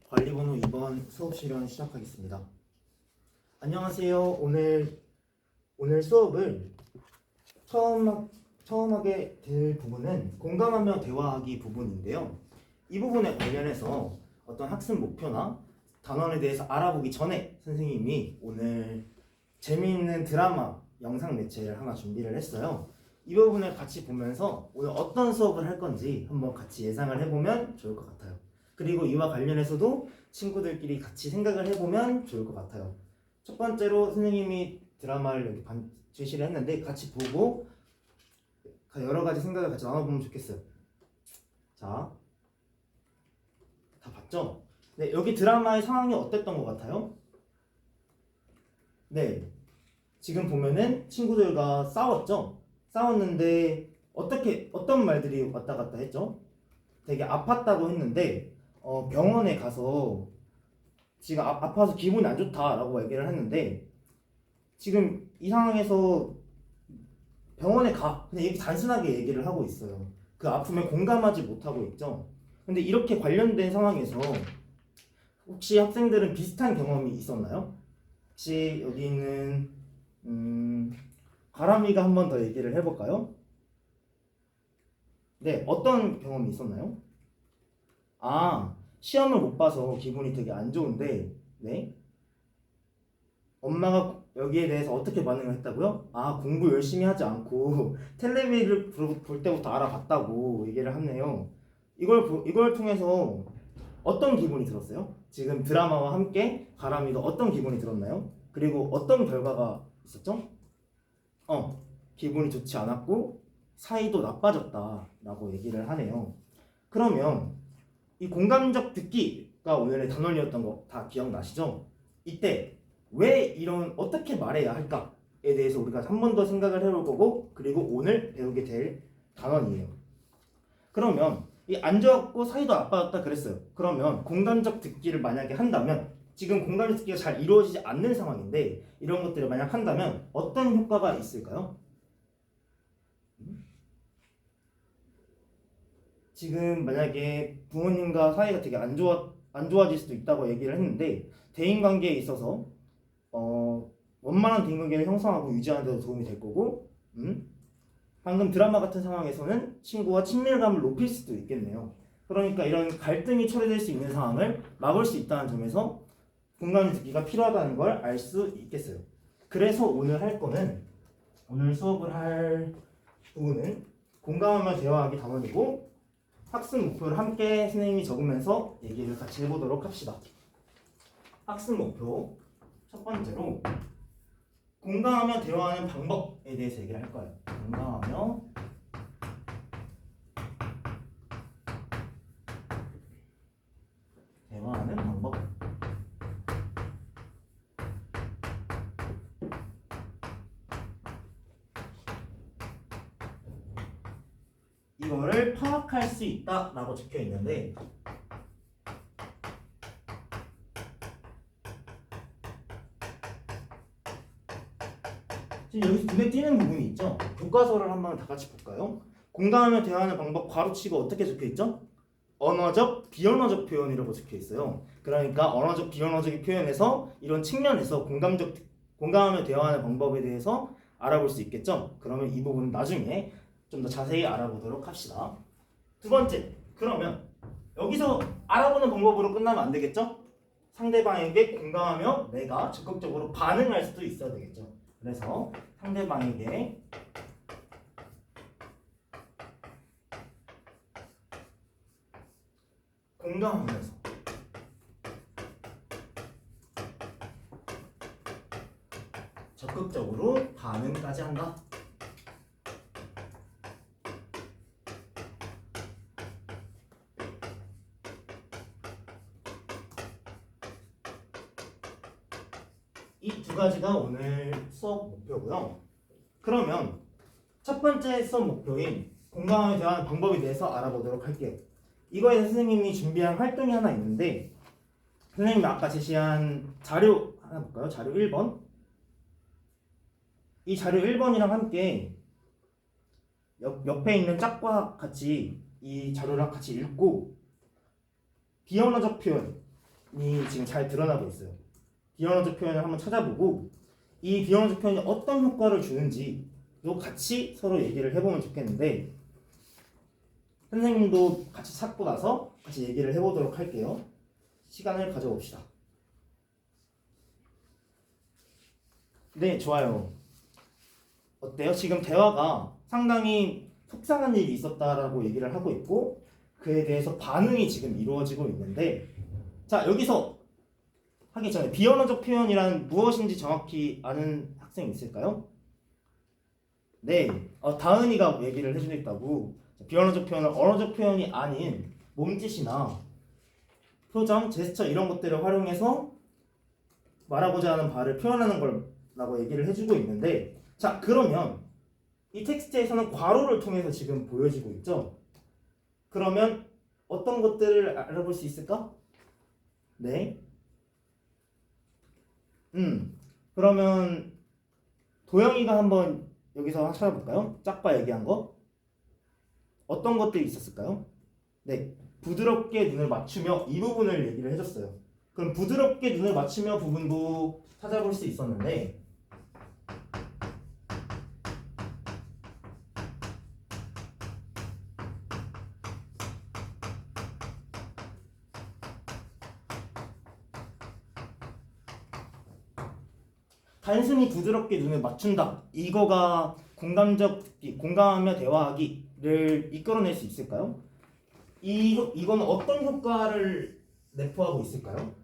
관리번호 2번 수업 실현 시작하겠습니다. 안녕하세요. 오늘 수업을 처음 하게 될 부분은 공감하며 대화하기 부분인데요. 이 부분에 관련해서 어떤 학습 목표나 단원에 대해서 알아보기 전에 선생님이 오늘 재미있는 드라마 영상 매체를 하나 준비를 했어요. 이 부분을 같이 보면서 오늘 어떤 수업을 할 건지 한번 같이 예상을 해보면 좋을 것 같아요. 그리고 이와 관련해서도 친구들끼리 같이 생각을 해보면 좋을 것 같아요. 첫 번째로 선생님이 드라마를 여기 제시를 했는데 같이 보고 여러 가지 생각을 같이 나눠보면 좋겠어요. 자, 다 봤죠? 네, 여기 드라마의 상황이 어땠던 것 같아요? 네, 지금 보면은 친구들과 싸웠죠? 싸웠는데 어떤 말들이 왔다 갔다 했죠? 되게 아팠다고 했는데 병원에 가서 지금 아파서 기분이 안 좋다라고 얘기를 했는데 지금 이 상황에서 병원에 가 그냥 이렇게 단순하게 얘기를 하고 있어요. 그 아픔에 공감하지 못하고 있죠. 근데 이렇게 관련된 상황에서 혹시 학생들은 비슷한 경험이 있었나요? 혹시 여기 있는 가람이가 한 번 더 얘기를 해볼까요? 네, 어떤 경험이 있었나요? 시험을 못 봐서 기분이 되게 안 좋은데, 네. 엄마가 여기에 대해서 어떻게 반응을 했다고요? 공부 열심히 하지 않고 텔레비를 볼 때부터 알아봤다고 얘기를 하네요. 이걸 통해서 어떤 기분이 들었어요? 지금 드라마와 함께 가람이가 어떤 기분이 들었나요? 그리고 어떤 결과가 있었죠? 기분이 좋지 않았고 사이도 나빠졌다라고 얘기를 하네요. 그러면 이 공감적 듣기가 오늘의 단원이었던 거 다 기억나시죠? 이때 왜 이런 어떻게 말해야 할까에 대해서 우리가 한 번 더 생각을 해볼 거고 그리고 오늘 배우게 될 단원이에요. 그러면 이 안 좋았고 사이도 나빠졌다 그랬어요. 그러면 공감적 듣기를 만약에 한다면 지금 공감적 듣기가 잘 이루어지지 않는 상황인데 이런 것들을 만약 한다면 어떤 효과가 있을까요? 지금 만약에 부모님과 사이가 되게 안 좋아질 수도 있다고 얘기를 했는데 대인관계에 있어서 원만한 대인관계를 형성하고 유지하는 데도 도움이 될 거고 방금 드라마 같은 상황에서는 친구와 친밀감을 높일 수도 있겠네요. 그러니까 이런 갈등이 초래될 수 있는 상황을 막을 수 있다는 점에서 공감 듣기가 필요하다는 걸 알 수 있겠어요. 그래서 오늘 수업을 할 부분은 공감하며 대화하기 단원이고 학습 목표를 함께 선생님이 적으면서 얘기를 같이 해보도록 합시다. 학습 목표 첫 번째로 공감하며 대화하는 방법에 대해서 얘기를 할 거예요. 공감하며 대화하는 방법. 이거를 파악할 수 있다라고 적혀 있는데 지금 여기서 눈에 띄는 부분이 있죠? 교과서를 한번 다 같이 볼까요? 공감하며 대화하는 방법 괄호치고 어떻게 적혀 있죠? 언어적, 비언어적 표현이라고 적혀 있어요. 그러니까 언어적, 비언어적인 표현에서 이런 측면에서 공감하며 대화하는 방법에 대해서 알아볼 수 있겠죠? 그러면 이 부분은 나중에 좀 더 자세히 알아보도록 합시다. 두 번째, 그러면 여기서 알아보는 방법으로 끝나면 안 되겠죠? 상대방에게 공감하며 내가 적극적으로 반응할 수도 있어야 되겠죠. 그래서 상대방에게 공감하면서 적극적으로 반응까지 한다. 이 두 가지가 오늘 수업 목표고요. 그러면 첫 번째 수업 목표인 공감하며 대화하는 방법에 대해서 알아보도록 할게요. 이거에 선생님이 준비한 활동이 하나 있는데 선생님이 아까 제시한 자료 하나 볼까요? 자료 1번 이 자료 1번이랑 함께 옆에 있는 짝과 같이 이 자료랑 같이 읽고 비언어적 표현이 지금 잘 드러나고 있어요. 비언어적 표현을 한번 찾아보고 이 비언어적 표현이 어떤 효과를 주는지도 같이 서로 얘기를 해보면 좋겠는데 선생님도 같이 찾고 나서 같이 얘기를 해보도록 할게요. 시간을 가져봅시다. 네, 좋아요. 어때요? 지금 대화가 상당히 속상한 일이 있었다라고 얘기를 하고 있고 그에 대해서 반응이 지금 이루어지고 있는데 자, 여기서 하기 전에 비언어적 표현이란 무엇인지 정확히 아는 학생이 있을까요? 네, 다은이가 얘기를 해주겠다고. 비언어적 표현은 언어적 표현이 아닌 몸짓이나 표정, 제스처 이런 것들을 활용해서 말하고자 하는 바를 표현하는 거라고 얘기를 해주고 있는데 자, 그러면 이 텍스트에서는 괄호를 통해서 지금 보여지고 있죠? 그러면 어떤 것들을 알아볼 수 있을까? 네. 그러면 도영이가 한번 여기서 찾아볼까요? 짝과 얘기한 거. 어떤 것들이 있었을까요? 네. 부드럽게 눈을 맞추며 이 부분을 얘기를 해줬어요. 그럼 부드럽게 눈을 맞추며 부분도 찾아볼 수 있었는데 단순히 부드럽게 눈을 맞춘다. 이거가 공감하며 대화하기를 이끌어낼 수 있을까요? 이건 어떤 효과를 내포하고 있을까요?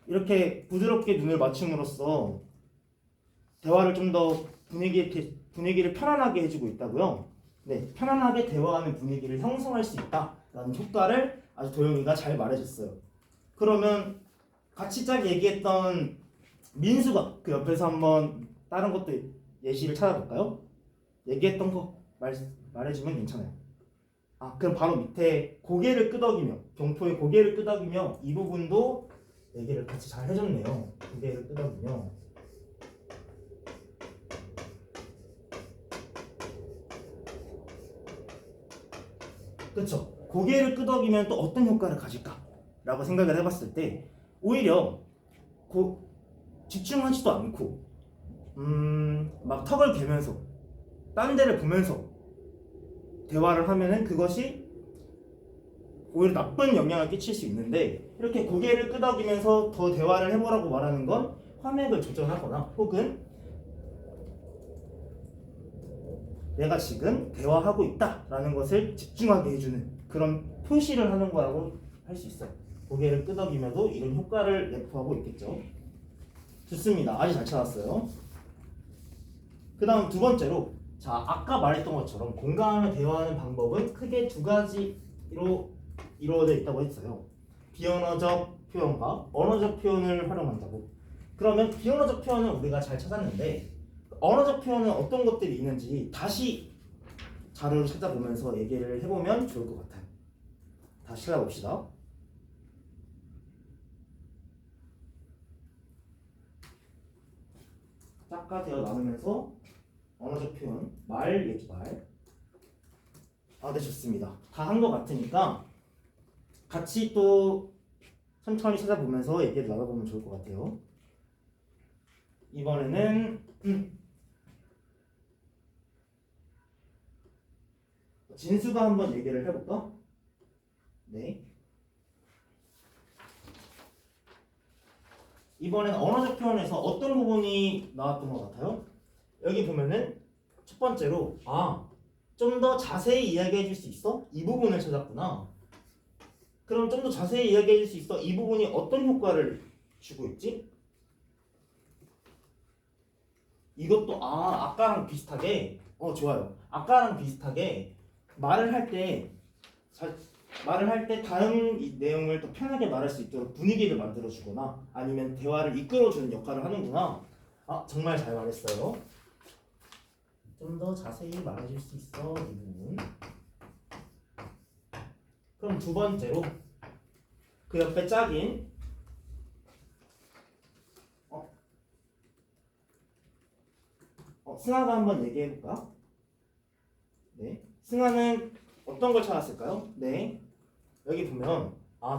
이렇게 부드럽게 눈을 맞춤으로써 대화를 좀 더 분위기를 편안하게 해주고 있다고요. 네, 편안하게 대화하는 분위기를 형성할 수 있다라는 효과를 아주 도영이가 잘 말해줬어요. 그러면 같이 짝 얘기했던 민수가 그 옆에서 한번 다른 것도 예시를 찾아볼까요? 얘기했던 거 말해주면 괜찮아요. 그럼 바로 밑에 고개를 끄덕이며 경포의 고개를 끄덕이며 이 부분도 얘기를 같이 잘 해줬네요. 고개를 끄덕이며 그렇죠. 고개를 끄덕이면 또 어떤 효과를 가질까라고 생각을 해봤을 때 오히려 집중하지도 않고 막 턱을 개면서 딴 데를 보면서 대화를 하면은 그것이 오히려 나쁜 영향을 끼칠 수 있는데 이렇게 고개를 끄덕이면서 더 대화를 해보라고 말하는 건 화맥을 조절하거나 혹은 내가 지금 대화하고 있다라는 것을 집중하게 해주는 그런 표시를 하는 거라고 할 수 있어요. 고개를 끄덕이면도 이런 효과를 내포하고 있겠죠. 좋습니다. 아주 잘 찾았어요. 그 다음 두 번째로 자, 아까 말했던 것처럼 공감하며 대화하는 방법은 크게 두 가지로 이루어져 있다고 했어요. 비언어적 표현과 언어적 표현을 활용한다고. 그러면 비언어적 표현은 우리가 잘 찾았는데 언어적 표현은 어떤 것들이 있는지 다시 자료를 찾아보면서 얘기를 해보면 좋을 것 같아요. 다시 찾아봅시다. 짝과 대화 나누면서 언어적 표현, 말, 얘기, 말. 네, 좋습니다. 다 한 것 같으니까 같이 또 천천히 찾아보면서 얘기를 나눠보면 좋을 것 같아요. 이번에는 진수가 한번 얘기를 해볼까? 네. 이번엔 언어적 표현에서 어떤 부분이 나왔던 것 같아요? 여기 보면은 첫 번째로 좀 더 자세히 이야기해 줄 수 있어? 이 부분을 찾았구나. 그럼 좀 더 자세히 이야기해 줄 수 있어? 이 부분이 어떤 효과를 주고 있지? 이것도 아까랑 비슷하게 좋아요. 아까랑 비슷하게 말을 할 때 다른 내용을 더 편하게 말할 수 있도록 분위기를 만들어 주거나 아니면 대화를 이끌어 주는 역할을 하는구나. 정말 잘 말했어요. 좀 더 자세히 말해줄 수 있어 이 부분. 그럼 두 번째로 그 옆에 짝인 승아가 한번 얘기해볼까? 네, 승아는 어떤 걸 찾았을까요? 네, 여기 보면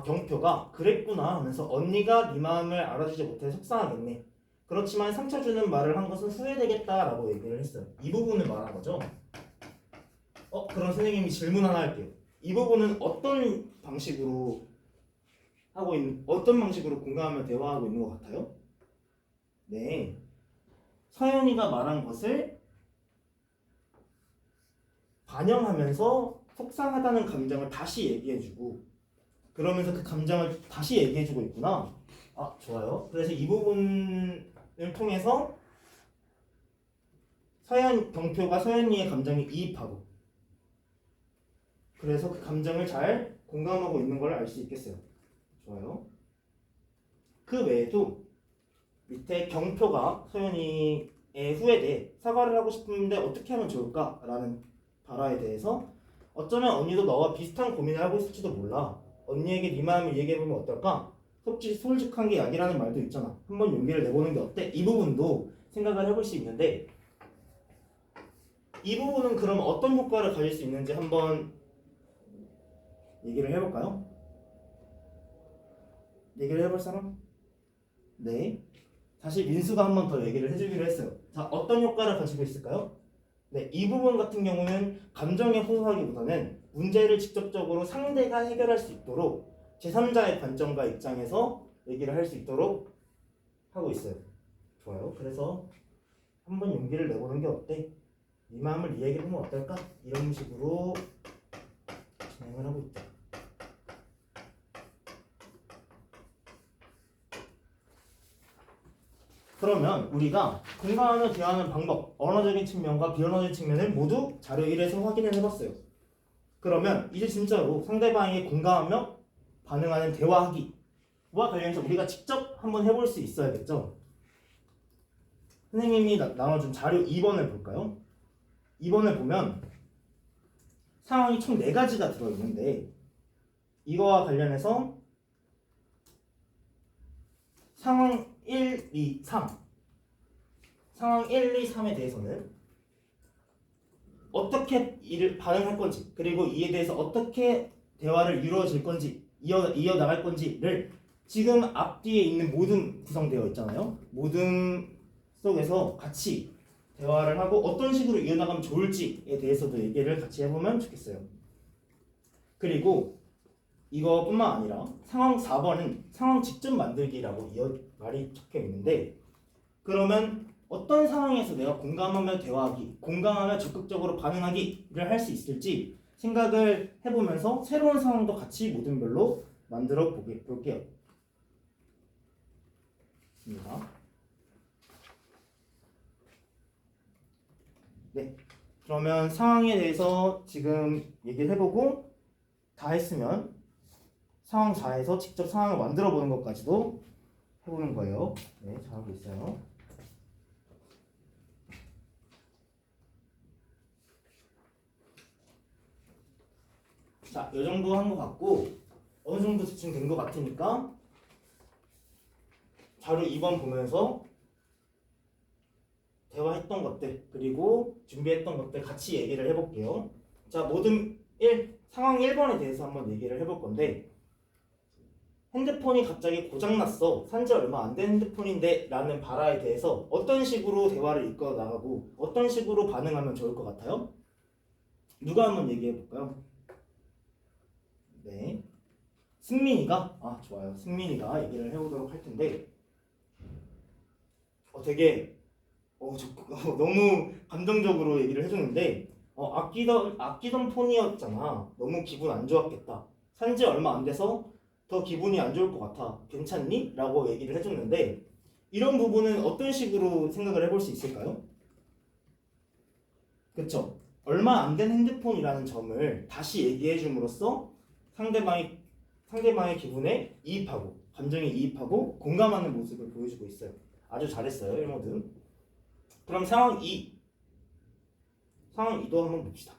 경표가 그랬구나 하면서 언니가 네 마음을 알아주지 못해 속상하겠네. 그렇지만 상처 주는 말을 한 것은 후회되겠다라고 얘기를 했어요. 이 부분을 말한 거죠. 그럼 선생님이 질문 하나 할게요. 이 부분은 어떤 방식으로 어떤 방식으로 공감하며 대화하고 있는 것 같아요? 네, 서연이가 말한 것을 반영하면서 속상하다는 감정을 다시 얘기해주고 그러면서 그 감정을 다시 얘기해주고 있구나. 좋아요. 그래서 이 부분을 통해서 경표가 서연이의 감정에 이입하고 그래서 그 감정을 잘 공감하고 있는 걸 알 수 있겠어요. 좋아요. 그 외에도 밑에 경표가 서연이의 후에 대해 사과를 하고 싶은데 어떻게 하면 좋을까? 라는 발화에 대해서 어쩌면 언니도 너와 비슷한 고민을 하고 있을지도 몰라. 언니에게 네 마음을 얘기해보면 어떨까? 솔직한 게 약이라는 말도 있잖아. 한번 용기를 내보는 게 어때? 이 부분도 생각을 해볼 수 있는데 이 부분은 그럼 어떤 효과를 가질 수 있는지 한번 얘기를 해볼까요? 얘기를 해볼 사람? 네. 다시 민수가 한번 더 얘기를 해주기로 했어요. 자, 어떤 효과를 가지고 있을까요? 네, 이 부분 같은 경우는 감정에 호소하기보다는 문제를 직접적으로 상대가 해결할 수 있도록 제3자의 관점과 입장에서 얘기를 할 수 있도록 하고 있어요. 좋아요. 그래서 한번 용기를 내보는 게 어때? 네 마음을 이야기해보면 어떨까? 이런 식으로 진행을 하고 있죠. 그러면 우리가 공감하며 대화하는 방법, 언어적인 측면과 비언어적인 측면을 모두 자료 1에서 확인을 해봤어요. 그러면 이제 진짜로 상대방에게 공감하며 반응하는 대화하기와 관련해서 우리가 직접 한번 해볼 수 있어야겠죠. 선생님이 나눠준 자료 2번을 볼까요? 2번을 보면 상황이 총 4가지가 들어있는데 이거와 관련해서 상황 1, 2, 3 상황 1, 2, 3에 대해서는 어떻게 반응할 건지 그리고 이에 대해서 어떻게 대화를 이루어질 건지 이어나갈 건지를 지금 앞뒤에 있는 모든 구성되어 있잖아요. 모든 속에서 같이 대화를 하고 어떤 식으로 이어나가면 좋을지에 대해서도 얘기를 같이 해보면 좋겠어요. 그리고 이거뿐만 아니라 상황 4번은 상황 직접 만들기라고 말이 적혀 있는데 그러면 어떤 상황에서 내가 공감하며 대화하기, 공감하며 적극적으로 반응하기를 할 수 있을지 생각을 해보면서 새로운 상황도 같이 모든 별로 만들어 볼게요. 네, 그러면 상황에 대해서 지금 얘기를 해보고 다 했으면 상황 4에서 직접 상황을 만들어 보는 것까지도 해보는 거예요. 네, 잘하고 있어요. 자, 이 정도 한 것 같고 어느 정도 지금 것 같으니까 자료 2번 보면서 대화했던 것들 그리고 준비했던 것들 같이 얘기를 해볼게요. 자, 상황 1번에 대해서 한번 얘기를 해볼 건데 핸드폰이 갑자기 고장났어. 산지 얼마 안 된 핸드폰인데 라는 발화에 대해서 어떤 식으로 대화를 이끌어 나가고 어떤 식으로 반응하면 좋을 것 같아요? 누가 한번 얘기해 볼까요? 네, 승민이가? 좋아요. 승민이가 얘기를 해보도록 할 텐데 되게 너무 감정적으로 얘기를 해줬는데 아끼던 폰이었잖아. 너무 기분 안 좋았겠다. 산지 얼마 안 돼서 더 기분이 안 좋을 것 같아. 괜찮니? 라고 얘기를 해줬는데 이런 부분은 어떤 식으로 생각을 해볼 수 있을까요? 그쵸? 얼마 안 된 핸드폰이라는 점을 다시 얘기해 줌으로써 상대방의 기분에 이입하고 감정에 이입하고 공감하는 모습을 보여주고 있어요. 아주 잘했어요. 1모드. 그럼 상황 2. 상황 2도 한번 봅시다.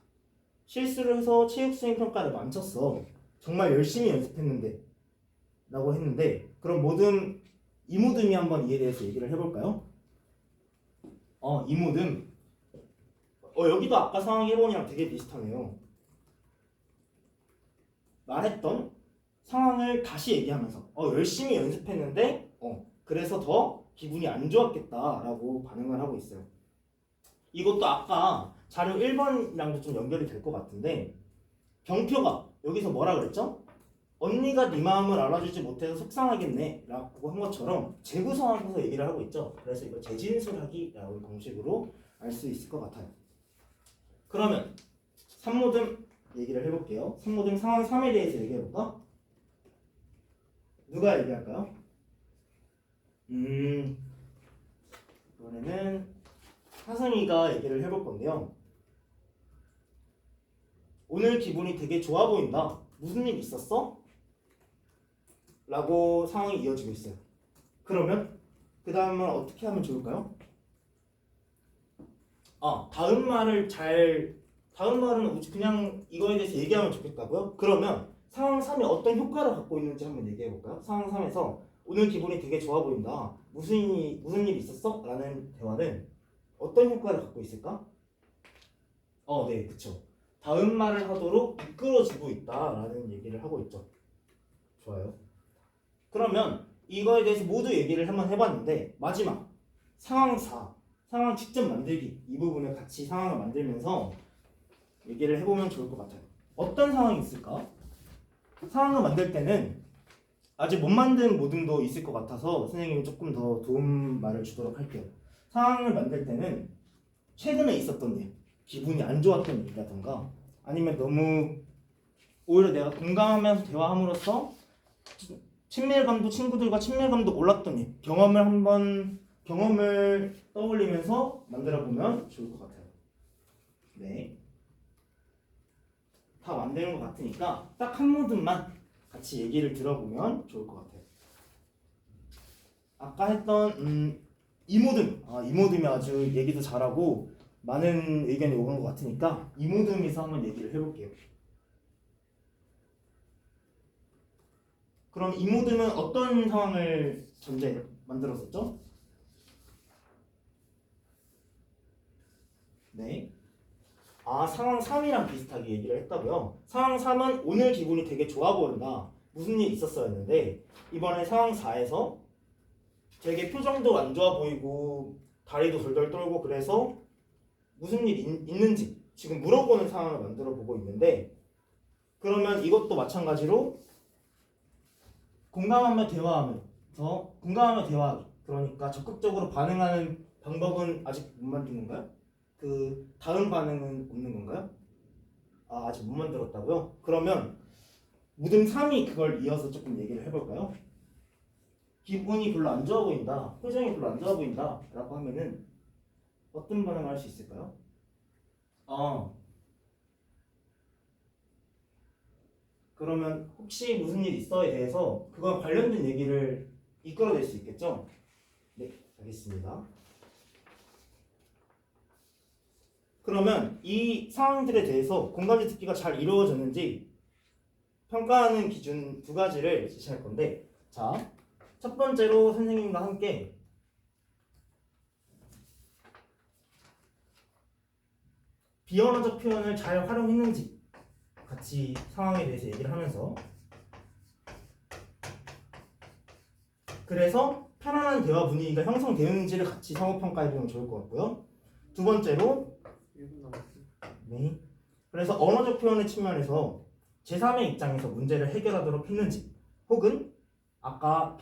실수를 해서 체육 수행 평가를 망쳤어. 정말 열심히 연습했는데 라고 했는데 그럼 이모듬이 한번 이에 대해서 얘기를 해볼까요? 이모듬 여기도 아까 상황 1번이랑 되게 비슷하네요. 말했던 상황을 다시 얘기하면서 열심히 연습했는데 그래서 더 기분이 안 좋았겠다라고 반응을 하고 있어요. 이것도 아까 자료 1번이랑도 좀 연결이 될 것 같은데 경표가 여기서 뭐라 그랬죠? 언니가 네 마음을 알아주지 못해서 속상하겠네 라고 한 것처럼 재구성하면서 얘기를 하고 있죠. 그래서 이거 재진술하기라고 공식으로 알 수 있을 것 같아요. 그러면 산모등 얘기를 해볼게요. 산모등 상황 3에 대해서 얘기해볼까? 누가 얘기할까요? 이번에는 하승이가 얘기를 해볼 건데요. 오늘 기분이 되게 좋아 보인다. 무슨 일 있었어? 라고 상황이 이어지고 있어요. 그러면 그 다음은 어떻게 하면 좋을까요? 다음 말은 그냥 이거에 대해서 얘기하면 좋겠다고요? 그러면 상황 3이 어떤 효과를 갖고 있는지 한번 얘기해 볼까요? 상황 3에서 오늘 기분이 되게 좋아 보인다. 무슨 일 있었어? 라는 대화는 어떤 효과를 갖고 있을까? 네, 그쵸. 다음 말을 하도록 이끌어주고 있다라는 얘기를 하고 있죠. 좋아요. 그러면 이거에 대해서 모두 얘기를 한번 해봤는데 마지막 상황 4, 상황 직접 만들기 이 부분을 같이 상황을 만들면서 얘기를 해보면 좋을 것 같아요. 어떤 상황이 있을까? 상황을 만들 때는 아직 못 만든 모둠도 있을 것 같아서 선생님이 조금 더 도움 말을 주도록 할게요. 상황을 만들 때는 최근에 있었던 일, 기분이 안 좋았던 일이라던가 아니면 너무 오히려 내가 공감하면서 대화함으로써 친밀감도 친구들과 친밀감도 올랐던 일, 경험을 떠올리면서 만들어 보면 좋을 것 같아요. 네. 다 만드는 것 같으니까 딱 한 모듬만 같이 얘기를 들어보면 좋을 것 같아요. 아까 했던 이모듬, 이모듬이 아주 얘기도 잘하고 많은 의견이 오는 것 같으니까 이모듬에서 한번 얘기를 해볼게요. 그럼 이모듬은 어떤 상황을 전제 만들었었죠? 네. 상황 3이랑 비슷하게 얘기를 했다고요? 상황 3은 오늘 기분이 되게 좋아 보인다. 무슨 일 있었어야 했는데 이번에 상황 4에서 되게 표정도 안 좋아 보이고 다리도 덜덜 떨고 그래서 무슨 일 있는지 지금 물어보는 상황을 만들어 보고 있는데 그러면 이것도 마찬가지로 공감하며 대화하기 그러니까 적극적으로 반응하는 방법은 아직 못 만든 건가요? 그 다음 반응은 없는 건가요? 아직 못 만들었다고요? 그러면 무등 3이 그걸 이어서 조금 얘기를 해볼까요? 기분이 별로 안 좋아 보인다, 표정이 별로 안 좋아 보인다 라고 하면은 어떤 반응을 할 수 있을까요? 그러면 혹시 무슨 일 있어에 대해서 그와 관련된 얘기를 이끌어낼 수 있겠죠? 네, 알겠습니다. 그러면 이 상황들에 대해서 공감대 듣기가 잘 이루어졌는지 평가하는 기준 두 가지를 제시할 건데 자, 첫 번째로 선생님과 함께 비언어적 표현을 잘 활용했는지 같이 상황에 대해서 얘기를 하면서 그래서 편안한 대화 분위기가 형성되는지를 같이 상호평가해보면 좋을 것 같고요. 두 번째로 네. 그래서 언어적 표현의 측면에서 제3의 입장에서 문제를 해결하도록 했는지 혹은 아까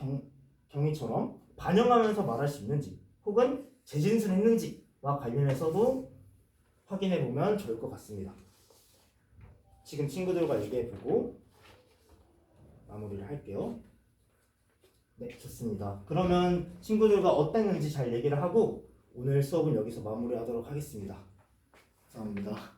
경희처럼 반영하면서 말할 수 있는지 혹은 재진술했는지와 관련해서도 확인해보면 좋을 것 같습니다. 지금 친구들과 얘기해보고 마무리를 할게요. 네, 좋습니다. 그러면 친구들과 어땠는지 잘 얘기를 하고 오늘 수업은 여기서 마무리하도록 하겠습니다. 감사합니다.